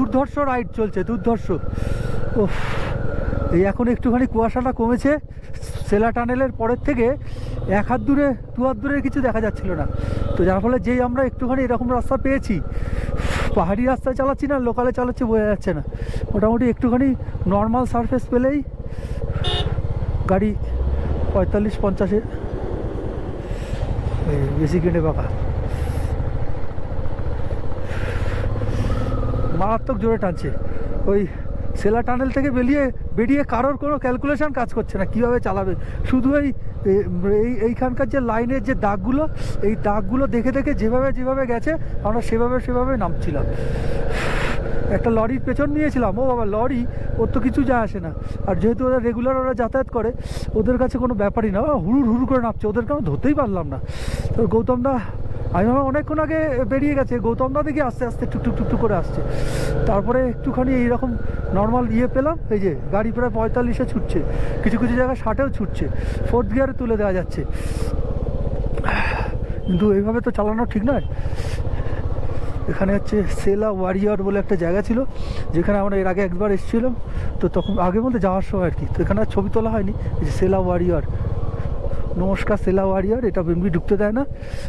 দুর্ধর্ষ রাইড চলছে, দুর্ধর্ষ। ও এই এখন একটুখানি কুয়াশাটা কমেছে। সেলা টানেলের পরের থেকে এক হাত দূরে দু হাত দূরের কিছু দেখা যাচ্ছিল না। তো যার ফলে যেই আমরা একটুখানি এরকম রাস্তা পেয়েছি, পাহাড়ি রাস্তায় চালাচ্ছি না লোকালে চালাচ্ছি বোঝা যাচ্ছে না। মোটামুটি একটুখানি নর্মাল সারফেস পেলেই গাড়ি 45-50-এ বেশি কেটে বাঁকা, মারাত্মক জোরে টানছে। ওই সেলা টানেল থেকে বেরিয়ে কারোর কোনো ক্যালকুলেশন কাজ করছে না কীভাবে চালাবে। শুধু এইখানকার যে লাইনের যে দাগগুলো, এই দাগগুলো দেখে দেখে যেভাবে গেছে আমরা সেভাবে নামছিলাম। একটা লরির পেছন নিয়েছিলাম, ও বাবা লরি, ওর তো কিছু যায় আসে না। আর যেহেতু ওরা রেগুলার ওরা যাতায়াত করে, ওদের কাছে কোনো ব্যাপারই না, হুড় করে নামছে, ওদেরকে আমরা ধরতেই পারলাম না। তো গৌতমদা, আমি ভাবলাম অনেকক্ষণ আগে বেরিয়ে গেছে, গৌতমদা দেখি আস্তে আস্তে টুকটুক করে আসছে। তারপরে একটুখানি এইরকম নর্মাল পেলাম, এই যে গাড়ি প্রায় 45-এ ছুটছে, কিছু জায়গায় 60-এও ছুটছে, 4th গিয়ারে তুলে দেওয়া যাচ্ছে। কিন্তু এইভাবে তো চালানো ঠিক নয়। এখানে হচ্ছে সেলা ওয়ারিয়র বলে একটা জায়গা ছিল, যেখানে আমরা এর আগে একবার এসেছিলাম। তো তখন আগে বলতে যাওয়ার সময় আর কি, তো এখানে আর ছবি তোলা হয়নি। এই যে সেলা ওয়ারিয়র, নমস্কার সেলা ওয়ারিয়র, এটা এমনি ঢুকতে দেয় না।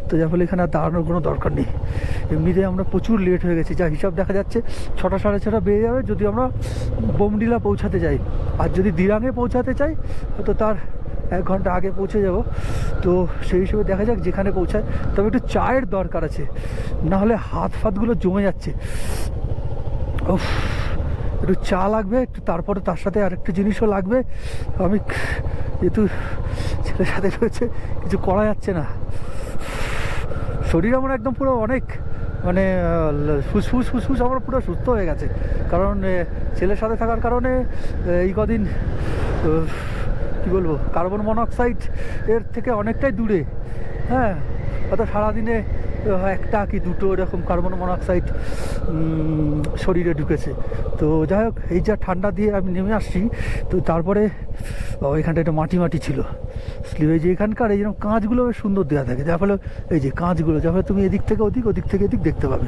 তো যার ফলে এখানে আর দাঁড়ানোর কোনো দরকার নেই। এমনিতে আমরা প্রচুর লেট হয়ে গেছি, যা হিসাব দেখা যাচ্ছে 6টা 6:30 বেজে যাবে যদি আমরা বোমডিলা পৌঁছাতে যাই। আর যদি দিরাঙে পৌঁছাতে চাই তো তার 1 ঘন্টা আগে পৌঁছে যাব। তো সেই হিসেবে দেখা যাক যেখানে পৌঁছায়। তবে একটু চায়ের দরকার আছে, না হলে হাত ফাতগুলো জমে যাচ্ছে। উফ, একটু চা লাগবে, একটু তারপরে তার সাথে আরেকটু জিনিসও লাগবে। আমি যেহেতু ছেলের সাথে রয়েছে, কিছু করা যাচ্ছে না। শরীর আমার একদম পুরো অনেক মানে ফুসফুস আমার পুরো সুস্থ হয়ে গেছে। কারণ ছেলের সাথে থাকার কারণে এই কদিন কী বলবো, কার্বন মনোক্সাইড এর থেকে অনেকটাই দূরে। হ্যাঁ, অর্থাৎ সারাদিনে 1টা কি 2টো এরকম কার্বন মনোক্সাইড শরীরে ঢুকেছে। তো যাই হোক, এই যা ঠান্ডা দিয়ে আমি নেমে আসছি, তো তারপরে এখানটা একটা মাটি ছিল স্লিভে, যে এখানকার এই যেরকম কাঁচগুলো বেশ সুন্দর দেওয়া থাকে, যার ফলে এই যে কাঁচগুলো, যার ফলে তুমি এদিক থেকে ওদিক থেকে এদিক দেখতে পাবে।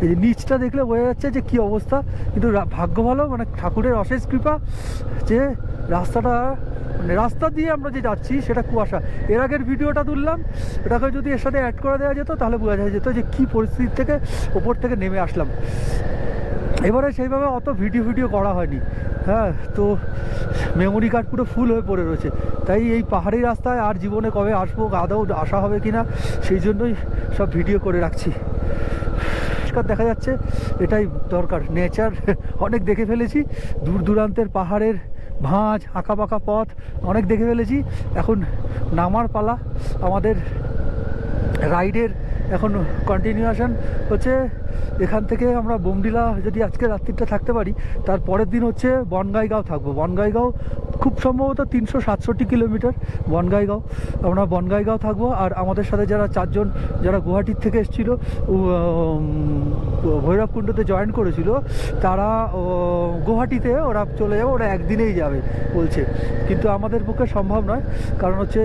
এই যে নিচটা দেখলে বোঝা যাচ্ছে যে কী অবস্থা। কিন্তু ভাগ্য ভালো, মানে ঠাকুরের অশেষ কৃপা যে রাস্তা দিয়ে আমরা যে যাচ্ছি সেটা কুয়াশা। এর আগের ভিডিওটা তুললাম, এটাকে যদি এর সাথে অ্যাড করে দেওয়া যেত তাহলে বোঝা যেত যে কী পরিস্থিতি থেকে ওপর থেকে নেমে আসলাম। এবারে সেইভাবে অত ভিডিও করা হয়নি। হ্যাঁ, তো মেমোরি কার্ড পুরো ফুল হয়ে পড়ে রয়েছে। তাই এই পাহাড়ি রাস্তায় আর জীবনে কবে আসবো, আদৌ আসা হবে কি না, সেই জন্যই সব ভিডিও করে রাখছি। দেখা যাচ্ছে, এটাই দরকার। নেচার অনেক দেখে ফেলেছি, দূর দূরান্তের পাহাড়ের ভাঁজ আঁকাবাঁকা পথ অনেক দেখে ফেলেছি। এখন নামার পালা আমাদের রাইডের। এখন কন্টিনিউশন হচ্ছে এখান থেকে আমরা বোমডিলা যদি আজকে রাত্রিটা থাকতে পারি, তার পরের দিন হচ্ছে বনগাইগাঁও থাকবো। বনগাইগাঁও খুব সম্ভবত 367 কিলোমিটার বনগাইগাঁও। আমরা বনগাইগাঁও থাকবো। আর আমাদের সাথে যারা 4 জন যারা গুয়াহাটির থেকে এসেছিলো, ভৈরবকুণ্ডতে জয়েন করেছিল, তারা গুয়াহাটিতে ওরা চলে যাবে, ওরা একদিনেই যাবে বলছে। কিন্তু আমাদের পক্ষে সম্ভব নয়, কারণ হচ্ছে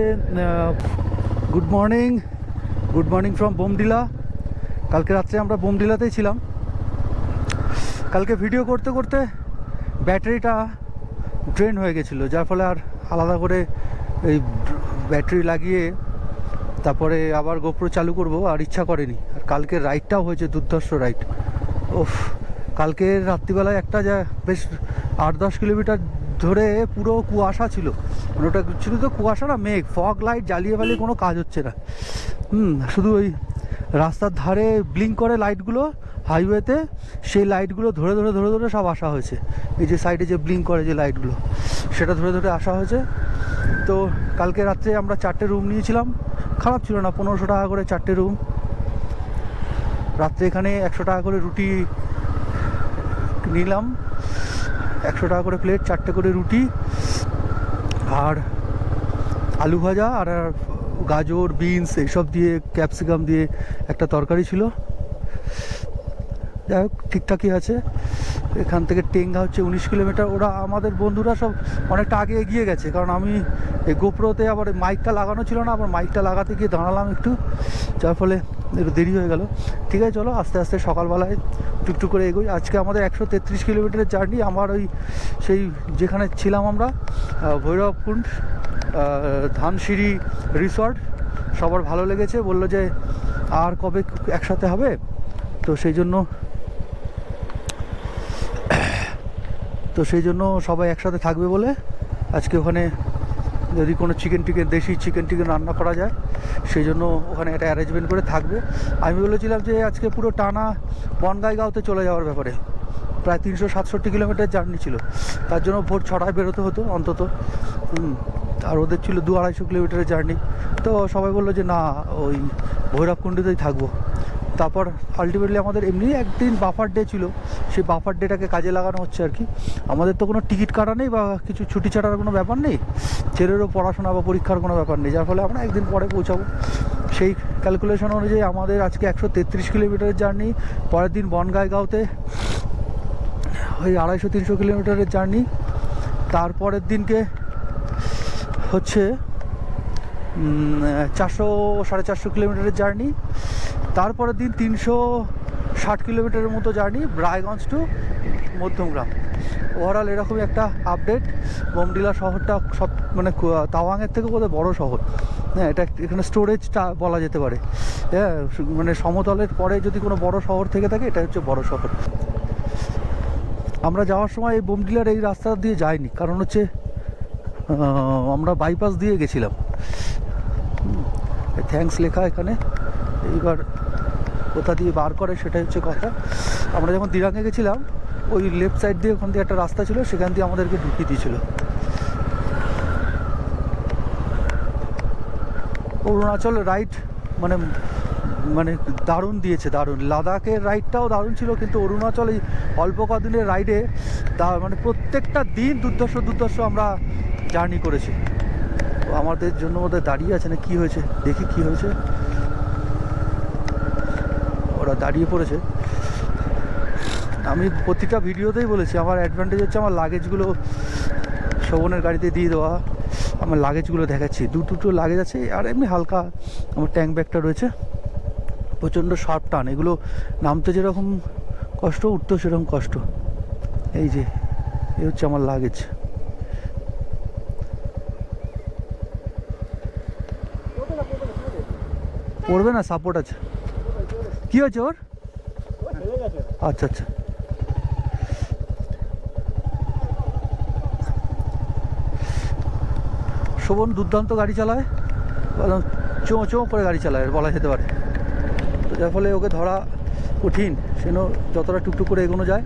গুড মর্নিং ফ্রম বোমডিলা। কালকে রাত্রে আমরা বোমডিলাতেই ছিলাম। কালকে ভিডিও করতে করতে ব্যাটারিটা ড্রেন হয়ে গেছিলো, যার ফলে আর আলাদা করে এই ব্যাটারি লাগিয়ে তারপরে আবার গোপ্রো চালু করব আর ইচ্ছা করেনি। আর কালকের রাইডটাও হয়েছে দুর্ধর্ষ রাইড। ওফ, কালকের রাত্রিবেলায় একটা যা বেশ 8-10 কিলোমিটার ধরে পুরো কুয়াশা ছিল। ওটা ছিল তো কুয়াশা না, মেঘ, ফগ লাইট জ্বালিয়ে ফালিয়ে কোনো কাজ হচ্ছে না। শুধু ওই রাস্তার ধারে ব্লিঙ্ক করে লাইটগুলো হাইওয়েতে, সেই লাইটগুলো ধরে সব আসা হয়েছে। এই যে সাইডে যে ব্লিঙ্ক করে যে লাইটগুলো, সেটা ধরে আসা হয়েছে। তো কালকে রাত্রে আমরা 4টে রুম নিয়েছিলাম, খারাপ ছিল না, 1500 টাকা করে 4টে রুম। রাত্রে এখানে 100 টাকা করে রুটি নিলাম, 100 টাকা করে প্লেট, 4টে করে রুটি আর আলু ভাজা আর গাজর বিনস এইসব দিয়ে ক্যাপসিকাম দিয়ে একটা তরকারি ছিল। যাই হোক ঠিকঠাকই আছে। এখান থেকে টেঙ্গা হচ্ছে 19 কিলোমিটার। ওরা আমাদের বন্ধুরা সব অনেকটা আগে এগিয়ে গেছে, কারণ আমি এই গোপ্রোতে আবার মাইকটা লাগানো ছিল না, আবার মাইকটা লাগাতে গিয়ে দাঁড়ালাম একটু, যার ফলে একটু দেরি হয়ে গেল। ঠিক আছে, চলো আস্তে আস্তে সকালবেলায় টুকটুক করে এগোই। আজকে আমাদের 133 কিলোমিটারের জার্নি। আমার ওই সেই যেখানে ছিলাম আমরা, ভৈরবকুণ্ড ধানসিঁড়ি রিসর্ট, সবার ভালো লেগেছে, বললো যে আর কবে একসাথে হবে। তো সেই জন্য সবাই একসাথে থাকবে বলে আজকে ওখানে যদি কোনো দেশি চিকেন রান্না করা যায়, সেই জন্য ওখানে একটা অ্যারেঞ্জমেন্ট করে থাকবে। আমি বলেছিলাম যে আজকে পুরো টানা বনগাইগাঁওতে চলে যাওয়ার ব্যাপারে, প্রায় 367 কিলোমিটার জার্নি ছিল, তার জন্য ভোর 6টায় বেরোতে হতো অন্তত। আর ওদের ছিল 200-250 কিলোমিটারের জার্নি। তো সবাই বললো যে না, ওই ভৈরবকুণ্ডতেই থাকবো। তারপর আলটিমেটলি আমাদের এমনি একদিন বাফার ডে ছিল, সেই বাফার ডেটাকে কাজে লাগানো হচ্ছে আর কি। আমাদের তো কোনো টিকিট কাটা নেই বা কিছু ছুটি ছাটার কোনো ব্যাপার নেই, ছেলেরও পড়াশোনা বা পরীক্ষার কোনো ব্যাপার নেই, যার ফলে আমরা একদিন পরে পৌঁছাবো। সেই ক্যালকুলেশন অনুযায়ী আমাদের আজকে 133 কিলোমিটারের জার্নি, পরের দিন বনগাইগাঁওতে ওই 250-300 কিলোমিটারের জার্নি, তারপরের দিনকে হচ্ছে 400-450 কিলোমিটারের জার্নি, তারপরের দিন 360 কিলোমিটারের মতো journey Raiganj to Madhyamgram. Overall এরকমই একটা আপডেট। বোমডিলা শহরটা সব মানে তাওয়াংয়ের থেকে বোধহয় বড়ো শহর। হ্যাঁ, এটা এখানে স্টোরেজটা বলা যেতে পারে। হ্যাঁ, মানে সমতলের পরে যদি কোনো বড় শহর থেকে থাকে, এটা হচ্ছে বড় শহর। আমরা যাওয়ার সময় এই বোমডিলার এই রাস্তা দিয়ে যাইনি, কারণ হচ্ছে আমরা বাইপাস দিয়ে গেছিলাম। থ্যাঙ্কস লেখা এখানে, এইবার কোথা দিয়ে বার করে সেটাই হচ্ছে কথা। আমরা যখন দিরাঙে গেছিলাম, ওই লেফট সাইড দিয়ে ওখান দিয়ে একটা রাস্তা ছিল, সেখান দিয়ে আমাদেরকে ঢুকিয়ে দিয়েছিল। অরুণাচল রাইড মানে মানে দারুণ দিয়েছে, দারুণ। লাদাখের রাইডটাও দারুণ ছিল, কিন্তু অরুণাচল এই অল্প কদিনের রাইডে মানে প্রত্যেকটা দিন দুর্ধর্ষ আমরা জার্নি করেছি। আমাদের জন্য ওদের দাঁড়িয়ে আছে না, কি হয়েছে দেখি কি হয়েছে। ওরা দাঁড়িয়ে পড়েছে। আমি প্রতিটা ভিডিওতেই বলেছি, আমার অ্যাডভান্টেজ হচ্ছে আমার লাগেজগুলো শোভনের গাড়িতে দিয়ে দেওয়া। আমার লাগেজগুলো দেখাচ্ছি, দুটো লাগেজ আছে, আর এমনি হালকা আমার ট্যাঙ্ক ব্যাগটা রয়েছে। প্রচণ্ড শার্প টান, এগুলো নামতে যেরকম কষ্ট, উঠতেও সেরকম কষ্ট। এই যে এই হচ্ছে আমার লাগেজ। পড়বে না, সাপোর্ট আছে। কি হয়েছে ওর? আচ্ছা আচ্ছা। শোভন দুর্দান্ত গাড়ি চালায়, চোঁ করে গাড়ি চালায় বলা যেতে পারে। তো যার ফলে ওকে ধরা কঠিন, সেন যতটা টুকটুক করে এগোনো যায়।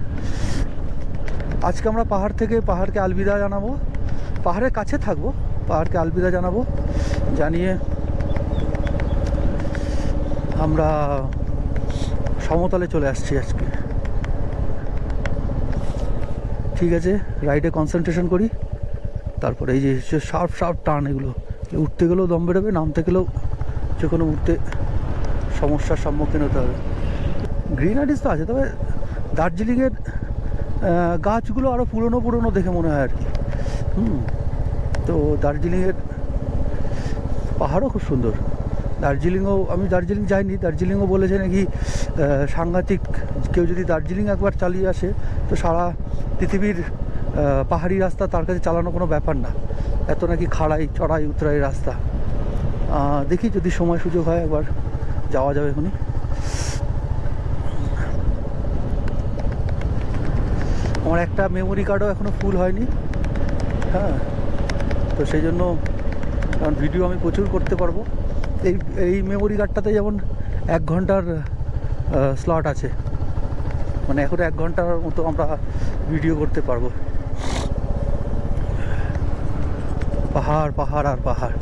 আজকে আমরা পাহাড়কে আলবিদা জানাবো, পাহাড়ের কাছে থাকবো, পাহাড়কে আলবিদা জানাবো, জানিয়ে আমরা সমতলে চলে আসছি আজকে। ঠিক আছে, রাইডে কনসেন্ট্রেশন করি। তারপরে এই যে শার্প টান, এগুলো উঠতে গেলেও দম বেরোবে, নামতে গেলেও যে কোনো উঠতে সমস্যার সম্মুখীন হতে হবে। গ্রিনারিজ তো আছে, তবে দার্জিলিংয়ের গাছগুলো আরও পুরনো দেখে মনে হয় আর কি। তো দার্জিলিংয়ের পাহাড়ও খুব সুন্দর। আমি দার্জিলিং যাইনি, দার্জিলিংও বলেছে নাকি সাংঘাতিক, কেউ যদি দার্জিলিং একবার চালিয়ে আসে তো সারা পৃথিবীর পাহাড়ি রাস্তা তার কাছে চালানো কোনো ব্যাপার না, এত নাকি চড়াই উতরাই রাস্তা। দেখি যদি সময় সুযোগ হয় একবার যাওয়া যাবে এখনই। আমার একটা মেমোরি কার্ডও এখনও ফুল হয়নি। হ্যাঁ, তো সেই জন্য কারণ ভিডিও আমি প্রচুর করতে পারবো। এই মেমোরি কার্ডটাতে যেমন 1 ঘন্টার স্লট আছে, মানে এখন 1 ঘন্টার মতো আমরা ভিডিও করতে পারবো। পাহাড় আর পাহাড়।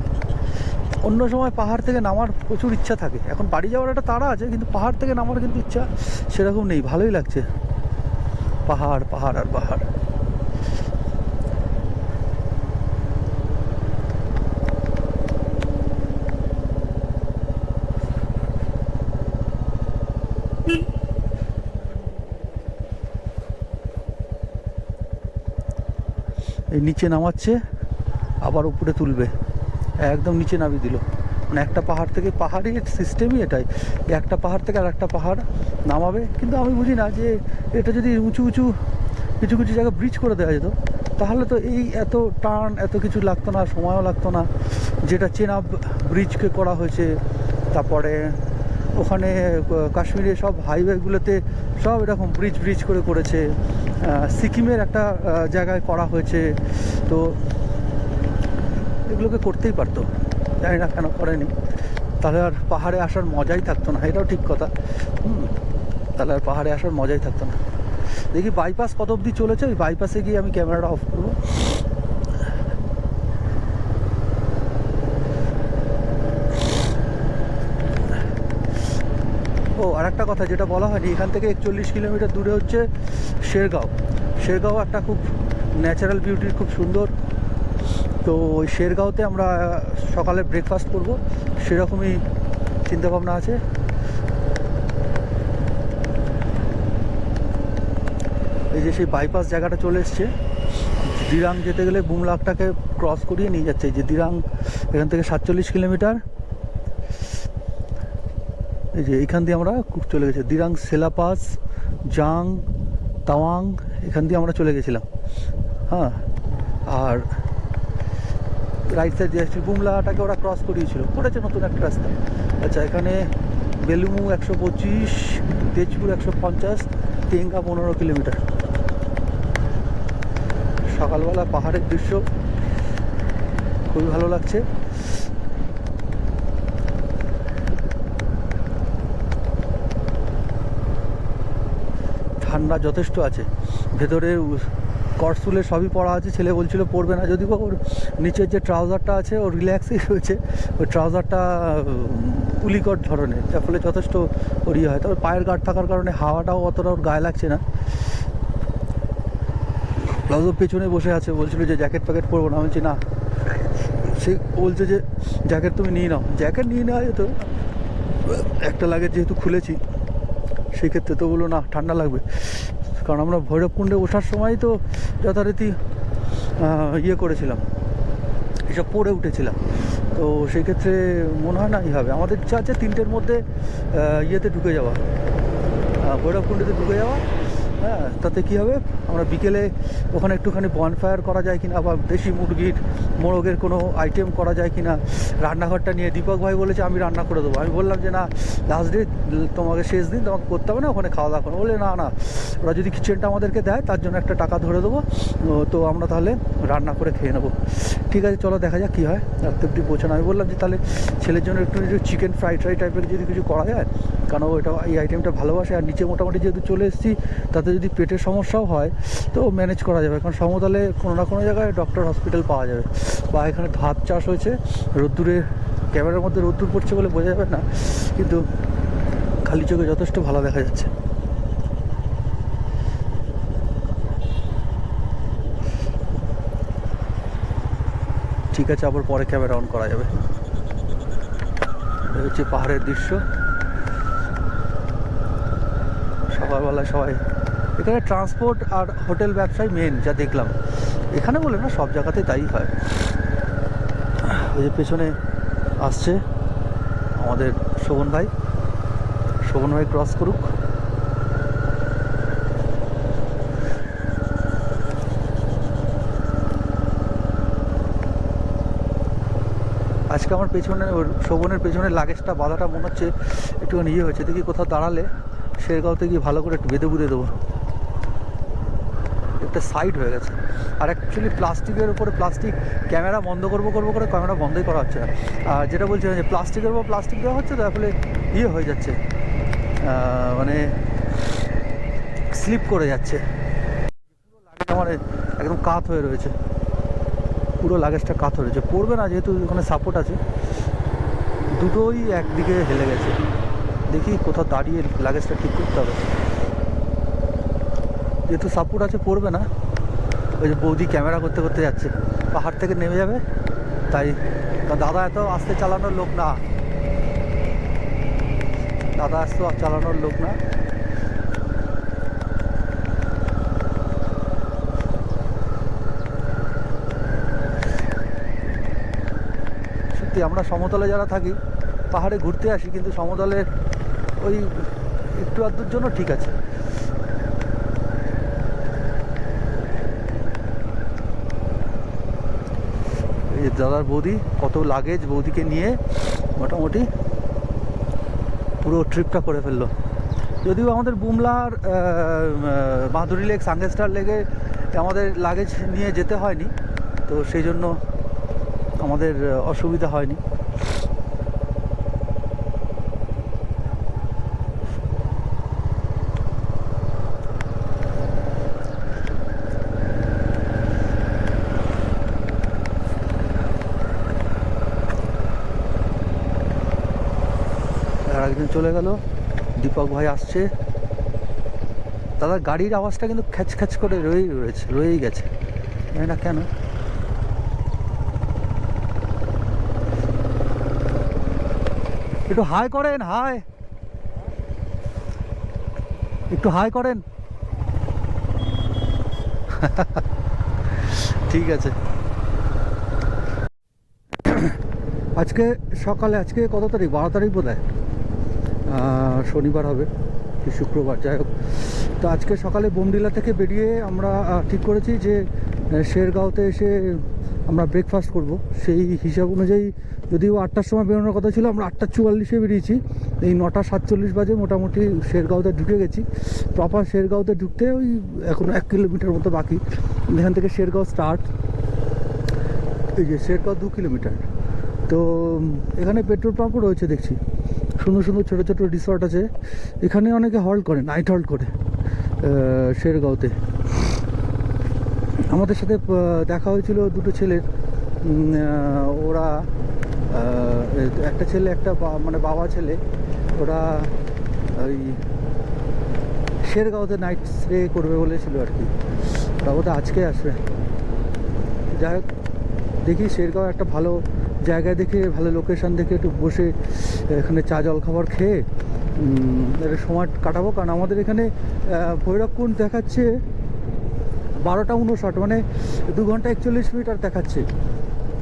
অন্য সময় পাহাড় থেকে নামার প্রচুর ইচ্ছা থাকে, এখন বাড়ি যাওয়ার একটা তাড়া আছে, কিন্তু পাহাড় থেকে নামার কিন্তু ইচ্ছা সেরকম নেই। ভালোই লাগছে, পাহাড় আর পাহাড়। এই নিচে নামাচ্ছে, আবার উপরে তুলবে, একদম নিচে নামিয়ে দিল। মানে একটা পাহাড় থেকে, পাহাড়ের সিস্টেমই এটাই, একটা পাহাড় থেকে আর একটা পাহাড় নামাবে। কিন্তু আমি বুঝি না যে এটা যদি উঁচু উঁচু কিছু কিছু জায়গায় ব্রিজ করে দেওয়া যেত, তাহলে তো এই এত টার্ন এত কিছু লাগতো না, সময়ও লাগতো না। যেটা চেনাব ব্রিজকে করা হয়েছে, তারপরে ওখানে কাশ্মীরে সব হাইওয়েগুলোতে সব এরকম ব্রিজ ব্রিজ করে করেছে। সিকিমের একটা জায়গায় করা হয়েছে, তো এগুলোকে করতেই পারতো, জানি না কেন করেনি। তাহলে আর পাহাড়ে আসার মজাই থাকতো না, এটাও ঠিক কথা। তাহলে আর পাহাড়ে আসার মজাই থাকতো না। দেখি বাইপাস কত অবধি চলেছে, ওই বাইপাসে গিয়ে আমি ক্যামেরাটা অফ করবো। ও আর একটা কথা যেটা বলা হয়নি, এখান থেকে 41 কিলোমিটার দূরে হচ্ছে শেরগাঁও। শেরগাঁও একটা খুব ন্যাচারাল বিউটির খুব সুন্দর। তো ওই শেরগাঁওতে আমরা সকালে ব্রেকফাস্ট করব, সেরকমই চিন্তাভাবনা আছে। এই যে সেই বাইপাস জায়গাটা চলে এসছে, দিরাং যেতে গেলে বুমলাখটাকে ক্রস করিয়ে নিয়ে যাচ্ছে। এই যে দিরাং, এখান থেকে 47 কিলোমিটার। এই যে এইখান দিয়ে আমরা চলে গেছি দিরাং, সেলাপাস, জাং, তাওয়াং, এখান দিয়ে আমরা চলে গেছিলাম। হ্যাঁ, আর রাইট সাইড দিয়ে আসছি, বুমলাটাকে ওরা ক্রস করিয়েছিল, করেছে নতুন একটা রাস্তা। আচ্ছা, এখানে বেলুমু 125, তেজপুর 150, টেঙ্গা 15 কিলোমিটার। সকালবেলা পাহাড়ের দৃশ্য খুবই ভালো লাগছে। ঠান্ডা যথেষ্ট আছে। ভেতরে কটসুলে সবই পরা আছে, ছেলে বলছিল পরবে না, যদিও ওর নিচের যে ট্রাউজারটা আছে ও রিল্যাক্সই রয়েছে। ওই ট্রাউজারটা উলিকট ধরনের, যার ফলে যথেষ্ট ওর ইয়ে হয়। তবে পায়ের গার্ড থাকার কারণে হাওয়াটাও অতটা ওর গায়ে লাগছে না। প্লাজো পেছনে বসে আছে, বলছিল যে জ্যাকেট প্যাকেট পরবো না। আমি বলছি না, সে বলছে যে জ্যাকেট তুমি নিয়ে নাও। জ্যাকেট নিয়ে নেওয়া যেত, একটা লাগেজ যেহেতু খুলেছি সেক্ষেত্রে। তো বললো না, ঠান্ডা লাগবে। কারণ আমরা ভৈরবকুণ্ডে ওঠার সময় তো যথারীতি ইয়ে করেছিলাম, এসব পরে উঠেছিলাম। তো সেই ক্ষেত্রে মনে হয় না ই হবে। আমাদের ইচ্ছা আছে 3টের মধ্যে ইয়েতে ঢুকে যাওয়া, ভৈরবকুণ্ডেতে ঢুকে যাওয়া। হ্যাঁ, তাতে কী হবে, আমরা বিকেলে ওখানে একটুখানি বনফায়ার করা যায় কিনা, বা দেশি মুরগির মোরগের কোনো আইটেম করা যায় কিনা। রান্নাঘরটা নিয়ে দীপক ভাই বলেছে আমি রান্না করে দেবো। আমি বললাম যে না, লাস্ট ডে তোমাকে, শেষ দিন তোমাকে করতে হবে না, ওখানে খাওয়া দাওয়া করো। বলে না না, ওরা যদি কিচেনটা আমাদেরকে দেয় তার জন্য একটা টাকা ধরে দেবো, তো আমরা তাহলে রান্না করে খেয়ে নেবো। ঠিক আছে, চলো দেখা যাক কী হয়। রাত্রে অব্দি পৌঁছানো। আমি বললাম যে তাহলে ছেলের জন্য একটু চিকেন ফ্রাইড রাইস টাইপের যদি কিছু করা যায়, কারণ ওইটা এই আইটেমটা ভালোবাসে। আর নিচে মোটামুটি যেহেতু চলে এসেছি, তাতে যদি পেটের সমস্যাও হয় তো ম্যানেজ করা যাবে। কারণ সমতলে কোনো না কোনো জায়গায় ডক্টর হসপিটাল পাওয়া যাবে। বা এখানে ধাপ চাষ হয়েছে, রোদ্দুরে, ক্যামেরার মধ্যে রোদ্দুর পড়ছে বলে বোঝা যাবে না, কিন্তু খালি চোখে যথেষ্ট ভালো দেখা যাচ্ছে। ঠিক আছে, আবার পরে ক্যামেরা অন করা যাবে। এই হচ্ছে পাহাড়ের দৃশ্য। সকালবেলায় সবাই এখানে ট্রান্সপোর্ট আর হোটেল ব্যবসায় মেন, যা দেখলাম। এখানে বলে না, সব জায়গাতেই তাই হয়। ওই যে পেছনে আসছে আমাদের শোভন ভাই, শোভন ভাই ক্রস করুক। আজকে আমার পেছনে, ওর শোভনের পেছনে লাগেজটা বাঁধাটা মনে হচ্ছে একটুখানি ইয়ে হয়েছে। দেখি কোথাও দাঁড়ালে শেরগাঁওতে গিয়ে ভালো করে একটু বেঁধে বুঁধে দেবো। একটা সাইড হয়ে গেছে। আর অ্যাকচুয়ালি প্লাস্টিকের উপরে, প্লাস্টিক ক্যামেরা বন্ধ করবো করে ক্যামেরা বন্ধই করা হচ্ছে না। আর যেটা বলছিলাম যে প্লাস্টিকের উপর প্লাস্টিক দেওয়া হচ্ছে, তার ফলে ইয়ে হয়ে যাচ্ছে, মানে স্লিপ করে যাচ্ছে। আমার একদম কাত হয়ে রয়েছে, পুরো লাগেজটা কাত হয়ে রয়েছে। পড়বে না, যেহেতু ওখানে সাপোর্ট আছে। দুটোই একদিকে হেলে গেছে। দেখি কোথাও দাঁড়িয়ে লাগেজটা ঠিক করতে হবে। যেহেতু সাপোর্ট আছে, পড়বে না। ওই যে বৌদি ক্যামেরা করতে করতে যাচ্ছে, পাহাড় থেকে নেমে যাবে, তাই। দাদা এত আস্তে চালানোর লোক না, দাদা আস্তে চালানোর লোক না। সত্যি আমরা সমতলে যারা থাকি পাহাড়ে ঘুরতে আসি, কিন্তু সমতলের ওই একটু আধটুর জন্য ঠিক আছে। এই যে দাদার বৌদি, কত লাগেজ, বৌদিকে নিয়ে মোটামুটি পুরো ট্রিপটা করে ফেললো। যদিও আমাদের বুমলার মাধুরী লেক, সাঙ্গেস্টার লেকে আমাদের লাগেজ নিয়ে যেতে হয়নি, তো সেই জন্য আমাদের অসুবিধা হয়নি। আর একদিন চলে গেল, দীপক ভাই আসছে। দাদার গাড়ির আওয়াজটা কিন্তু খ্যাচ খ্যাচ করে রয়েই গেছে, জানি না কেন। একটু হাই করেন, হাই, একটু হাই করেন। ঠিক আছে। আজকে সকালে, আজকে কত তারিখ, 12 তারিখ বোধ হয়, শনিবার হবে কি শুক্রবার, যাই হোক। তো আজকে সকালে বোমডিলা থেকে বেরিয়ে আমরা ঠিক করেছি যে শেরগাঁওতে এসে আমরা ব্রেকফাস্ট করব। সেই হিসাব অনুযায়ী যদিও 8টার সময় বেরোনোর কথা ছিল, আমরা 8:44-এ বেরিয়েছি। এই 9:47 বাজে মোটামুটি শেরগাঁওতে ঢুকে গেছি। প্রপার শেরগাঁওতে ঢুকতে ওই এখন 1 কিলোমিটার মতো বাকি। এখান থেকে শেরগাঁও স্টার্ট, এই যে শেরগাঁও 2 কিলোমিটার। তো এখানে পেট্রোল পাম্পও রয়েছে দেখছি, সুন্দর সুন্দর ছোটো ছোটো রিসর্ট আছে। এখানে অনেকে হল্ট করে, নাইট হল্ট করে শেরগাঁওতে। আমাদের সাথে দেখা হয়েছিল দুটো ছেলের, ওরা একটা ছেলে, একটা মানে বাবা ছেলে, ওরা ওই শেরগাঁওতে নাইট স্টে করবে বলেছিল আর কি। ওরা বোধহয় আজকে আসবে। যাই হোক, দেখি শেরগাঁও একটা ভালো জায়গায় দেখে, ভালো লোকেশান দেখে একটু বসে এখানে চা জল খাবার খেয়ে একটা সময় কাটাবো। কারণ আমাদের এখানে ভৈরবকুণ্ড দেখাচ্ছে 12:59, মানে 2 ঘন্টা 41 মিনিট আর দেখাচ্ছে।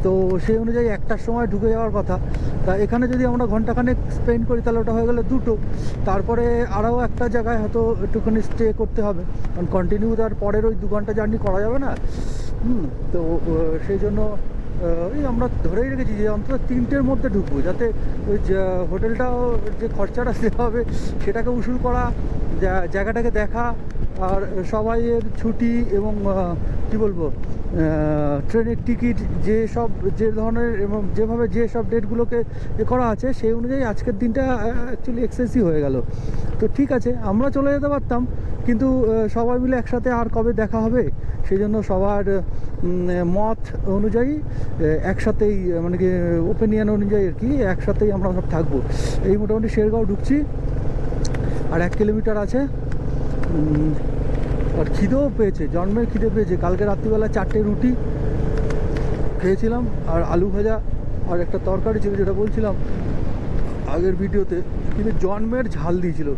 তো সেই অনুযায়ী 1টার সময় ঢুকে যাওয়ার কথা। তা এখানে যদি আমরা ঘন্টাখানেক স্পেন্ড করি তাহলে ওটা হয়ে গেলে 2টো। তারপরে আরও একটা জায়গায় হয়তো একটুখানি স্টে করতে হবে, কারণ কন্টিনিউ তার পরের ওই 2 ঘন্টা জার্নি করা যাবে না। তো সেই জন্য ওই আমরা ধরেই রেখেছি যে অন্তত 3টের মধ্যে ঢুকবো, যাতে ওই হোটেলটাও যে খরচাটা দেওয়া হবে সেটাকে উসুল করা, জায়গাটাকে দেখা, আর সবাইয়ের ছুটি এবং কি বলবো ট্রেনের টিকিট যে ধরনের এবং যেভাবে যে সব ডেটগুলোকে করা আছে সেই অনুযায়ী আজকের দিনটা অ্যাকচুয়ালি এক্সেসিভ হয়ে গেল। তো ঠিক আছে, আমরা চলে যেতে পারতাম, কিন্তু সবাই মিলে একসাথে আর কবে দেখা হবে, সেই জন্য সবার মত অনুযায়ী একসাথেই, মানে কি ওপিনিয়ন অনুযায়ী আর কি, একসাথেই আমরা সব থাকবো। এই মোটামুটি শেরগাঁও ঢুকছি, আর 1 কিলোমিটার আছে। আর খিদেও পেয়েছে, জন্মের খিদে পেয়েছে। কালকে রাত্রিবেলা 4টে রুটি খেয়েছিলাম, আর আলু ভাজা, আর একটা তরকারি ছিল যেটা বলছিলাম আগের ভিডিওতে, কিন্তু জন্মের ঝাল দিয়েছিল,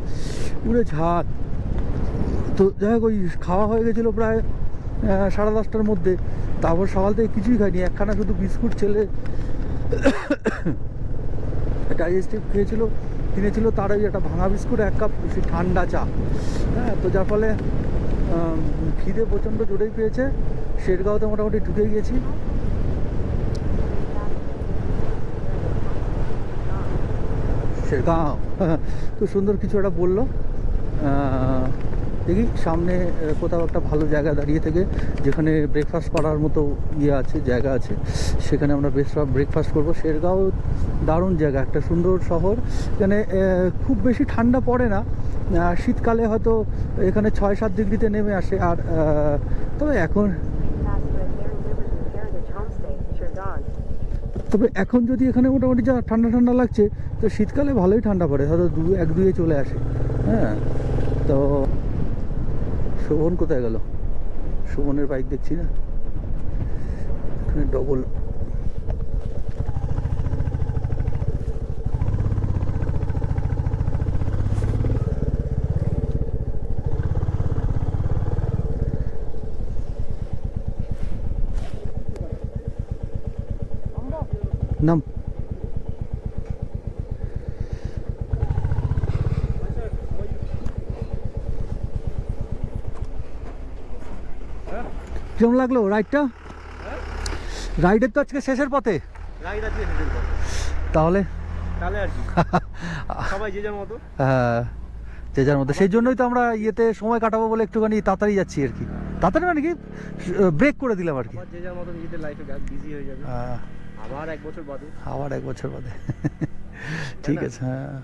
পুরো ঝাল। তো যাই হোক, ওই খাওয়া হয়ে গেছিলো প্রায় 10:30টার মধ্যে। তারপর সকাল থেকে কিছুই খাইনি, একখানা শুধু বিস্কুট ছেলে ডাইজেস্টিভ কিনেছিল, তার ওই একটা ভাঙা বিস্কুট, 1 কাপ ঠান্ডা চা। হ্যাঁ, তো যার ফলে খিদে প্রচণ্ড জোরেই পেয়েছে। শেরগাঁওতে মোটামুটি ঢুকে গিয়েছি। শেরগাঁও খুব সুন্দর কিছু একটা বললো। দেখি সামনে কোথাও একটা ভালো জায়গা দাঁড়িয়ে থেকে, যেখানে ব্রেকফাস্ট করার মতো জায়গা আছে, সেখানে আমরা ব্রেকফাস্ট করবো। শেরগাঁও দারুণ জায়গা, একটা সুন্দর শহর। এখানে খুব বেশি ঠান্ডা পড়ে না, শীতকালে হয়তো এখানে 6-7 ডিগ্রিতে নেমে আসে। আর তবে এখন যদি এখানে মোটামুটি যা ঠান্ডা ঠান্ডা লাগছে, তো শীতকালে ভালোই ঠান্ডা পড়ে, হয়তো 1-2-এ চলে আসে। হ্যাঁ, তো শোভন কোথায় গেল? শোভনের বাইক দেখছি না, এখানে ডবল। নাম কেমন লাগলো রাইডটা? রাইডের তো আজকে শেষের পথে। রাইড আছে শেষের পথে। তাহলে আর কি সবাই যে যার মতো। হ্যাঁ, যে যার মধ্যে। সেই জন্যই তো আমরা ইয়েতে সময় কাটাবো বলে একটুখানি তাড়াতাড়ি যাচ্ছি আর কি। তাড়াতাড়ি মানে কি, ব্রেক করে দিলাম আর কি। যে যার মতো নিজেদের লাইফে বিজি হয়ে যাবে। আবার 1 বছর বাদে। আবার 1 বছর বাদে। ঠিক আছে, হ্যাঁ।